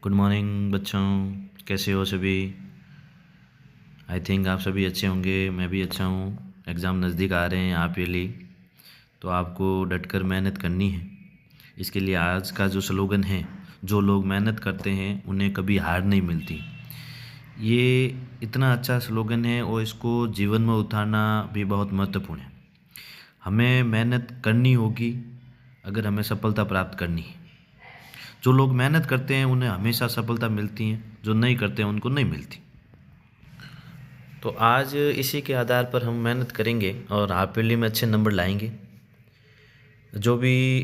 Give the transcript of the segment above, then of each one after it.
Good morning बच्चों, कैसे हो सभी। आई थिंक आप सभी अच्छे होंगे, मैं भी अच्छा हूँ। एग्ज़ाम नज़दीक आ रहे हैं आप ये लिए, तो आपको डटकर मेहनत करनी है। इसके लिए आज का जो स्लोगन है, जो लोग मेहनत करते हैं उन्हें कभी हार नहीं मिलती, ये इतना अच्छा स्लोगन है और इसको जीवन में उतारना भी बहुत महत्वपूर्ण है। हमें मेहनत करनी होगी अगर हमें सफलता प्राप्त करनी है। जो लोग मेहनत करते हैं उन्हें हमेशा सफलता मिलती है, जो नहीं करते हैं उनको नहीं मिलती। तो आज इसी के आधार पर हम मेहनत करेंगे और हाफ ईयरली में अच्छे नंबर लाएंगे। जो भी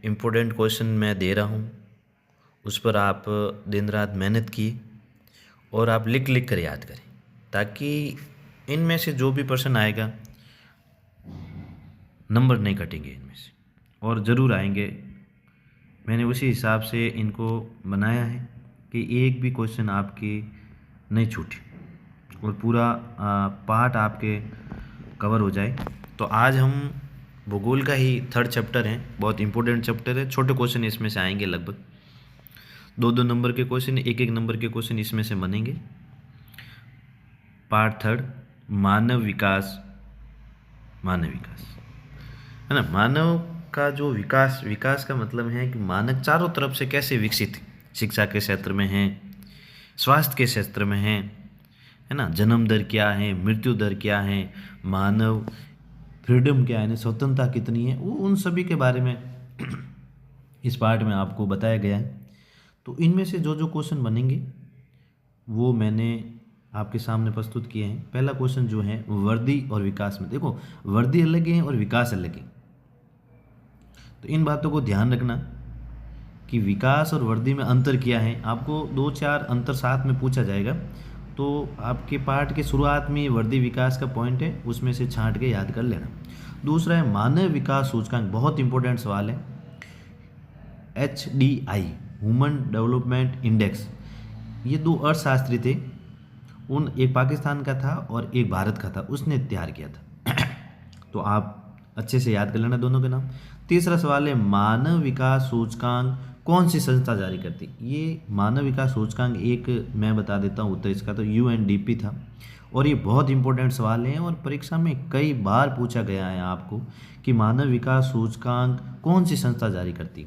इम्पोर्टेंट क्वेश्चन मैं दे रहा हूँ उस पर आप दिन रात मेहनत कीजिए और आप लिख लिख कर याद करें, ताकि इनमें से जो भी पर्सन आएगा नंबर नहीं कटेंगे इनमें से, और ज़रूर आएंगे। मैंने उसी हिसाब से इनको बनाया है कि एक भी क्वेश्चन आपकी नहीं छूटे और पूरा पार्ट आपके कवर हो जाए। तो आज हम भूगोल का ही थर्ड चैप्टर है, बहुत इंपॉर्टेंट चैप्टर है। छोटे क्वेश्चन इसमें से आएंगे, लगभग 2-2 नंबर के क्वेश्चन, 1-1 नंबर के क्वेश्चन इसमें से बनेंगे। पार्ट थर्ड, मानव विकास। मानव विकास है ना। मानव का जो विकास, विकास का मतलब है कि मानव चारों तरफ से कैसे विकसित है। शिक्षा के क्षेत्र में है, स्वास्थ्य के क्षेत्र में है ना। जन्म दर क्या है, मृत्यु दर क्या है, मानव फ्रीडम क्या है, स्वतंत्रता कितनी है, वो उन सभी के बारे में इस पार्ट में आपको बताया गया है। तो इनमें से जो जो क्वेश्चन बनेंगे वो मैंने आपके सामने प्रस्तुत किए हैं। पहला क्वेश्चन जो है वर्दी और विकास में, देखो वर्दी अलग है और विकास अलग है, तो इन बातों को ध्यान रखना कि विकास और वर्दी में अंतर क्या है। आपको 2-4 अंतर साथ में पूछा जाएगा, तो आपके पार्ट के शुरुआत में वर्दी विकास का पॉइंट है, उसमें से छांट के याद कर लेना। दूसरा है मानव विकास सूचकांक, बहुत इंपॉर्टेंट सवाल है। HDI, ह्यूमन डेवलपमेंट इंडेक्स, ये 2 अर्थशास्त्री थे, उन एक पाकिस्तान का था और एक भारत का था, उसने तैयार किया था। तो आप अच्छे से याद कर लेना दोनों के नाम। तीसरा सवाल है मानव विकास सूचकांक कौन सी संस्था जारी करती। ये मानव विकास सूचकांक एक मैं बता देता हूँ उत्तर इसका, तो UNDP था। और ये बहुत इंपॉर्टेंट सवाल है और परीक्षा में कई बार पूछा गया है आपको कि मानव विकास सूचकांक कौन सी संस्था जारी करती।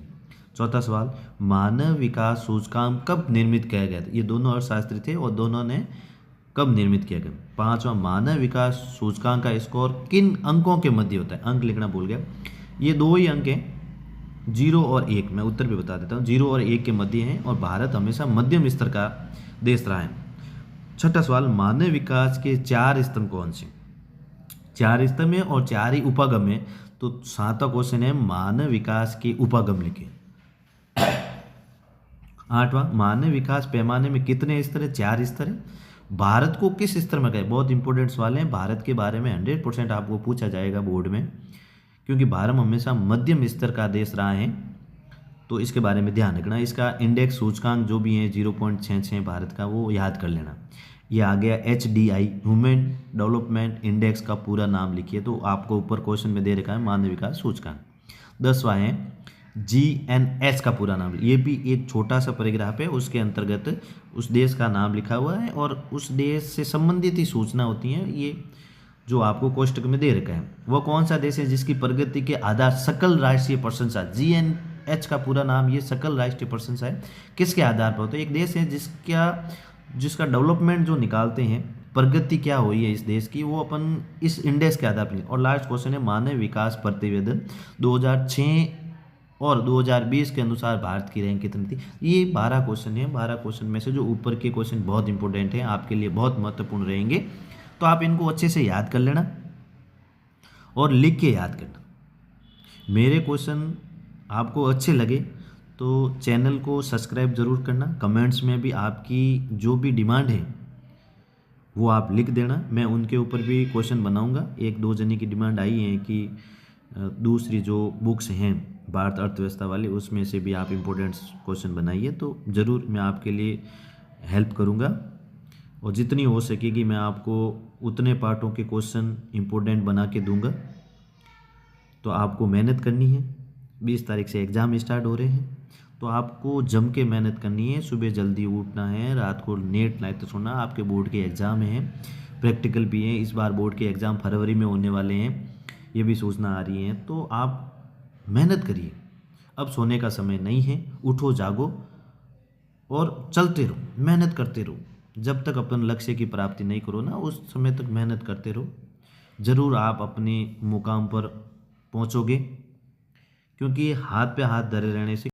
चौथा सवाल, मानव विकास सूचकांक कब निर्मित किया गया था। ये दोनों अर्थशास्त्री थे और दोनों ने कब निर्मित किया गया। पांचवा, मानव विकास सूचकांक का स्कोर किन अंकों के मध्य होता है। अंक लिखना भूल गया, ये 2 ही अंक हैं, 0 और 1। मैं उत्तर भी बता देता हूँ, 0 और 1 के मध्य हैं और भारत हमेशा मध्यम स्तर का देश रहा है। छठा सवाल, मानव विकास के 4 स्तंभ कौन से। 4 स्तंभ है और 4 ही उपागम है, तो 7वां क्वेश्चन है मानव विकास के उपागम लिखे। 8वां, मानव विकास पैमाने में कितने स्तर है। 4 स्तर है। भारत को किस स्तर में गए, बहुत इंपॉर्टेंट सवाल है। भारत के बारे में 100% आपको पूछा जाएगा बोर्ड में, क्योंकि भारत हमेशा मध्यम स्तर का देश रहा है, तो इसके बारे में ध्यान रखना। इसका इंडेक्स सूचकांक जो भी है 0.66 भारत का, वो याद कर लेना। ये आ गया HDI, ह्यूमन डेवलपमेंट इंडेक्स का पूरा नाम लिखिए, तो आपको ऊपर क्वेश्चन में दे रखा है मानव विकास सूचकांक। 10वां है GNH का पूरा नाम, ये भी एक छोटा सा पैराग्राफ है, उसके अंतर्गत उस देश का नाम लिखा हुआ है और उस देश से संबंधित ही सूचना होती है। ये जो आपको कोष्टक में दे रखा है, वो कौन सा देश है जिसकी प्रगति के आधार सकल राष्ट्रीय प्रशंसा। GNH का पूरा नाम ये सकल राष्ट्रीय प्रशंसा है, किसके आधार पर होता है। एक देश है जिसका डेवलपमेंट जो निकालते हैं, प्रगति क्या हुई है इस देश की, वो अपन इस इंडेक्स के आधार पर। और लास्ट क्वेश्चन है मानव विकास प्रतिवेदन 2006 और 2020 के अनुसार भारत की रैंक कितनी थी। ये 12 क्वेश्चन है। 12 क्वेश्चन में से जो ऊपर के क्वेश्चन बहुत इंपॉर्टेंट हैं, आपके लिए बहुत महत्वपूर्ण रहेंगे, तो आप इनको अच्छे से याद कर लेना और लिख के याद करना। मेरे क्वेश्चन आपको अच्छे लगे तो चैनल को सब्सक्राइब ज़रूर करना। कमेंट्स में भी आपकी जो भी डिमांड है वो आप लिख देना, मैं उनके ऊपर भी क्वेश्चन बनाऊंगा। 1-2 जने की डिमांड आई है कि दूसरी जो बुक्स हैं भारत अर्थव्यवस्था वाली, उसमें से भी आप इम्पोर्टेंट क्वेश्चन बनाइए, तो ज़रूर मैं आपके लिए हेल्प करूँगा और जितनी हो सकेगी मैं आपको उतने पार्टों के क्वेश्चन इम्पोर्टेंट बना के दूंगा। तो आपको मेहनत करनी है। 20 तारीख से एग्ज़ाम स्टार्ट हो रहे हैं, तो आपको जम के मेहनत करनी है, सुबह जल्दी उठना है, रात को लेट नाइट तक सोना। आपके बोर्ड के एग्ज़ाम हैं, प्रैक्टिकल भी हैं, इस बार बोर्ड के एग्ज़ाम फरवरी में होने वाले हैं, ये भी सूचना आ रही है। तो आप मेहनत करिए, अब सोने का समय नहीं है, उठो जागो और चलते रहो, मेहनत करते रहो। जब तक अपन लक्ष्य की प्राप्ति नहीं करो ना, उस समय तक मेहनत करते रहो, ज़रूर आप अपने मुकाम पर पहुंचोगे। क्योंकि हाथ पे हाथ धरे रहने से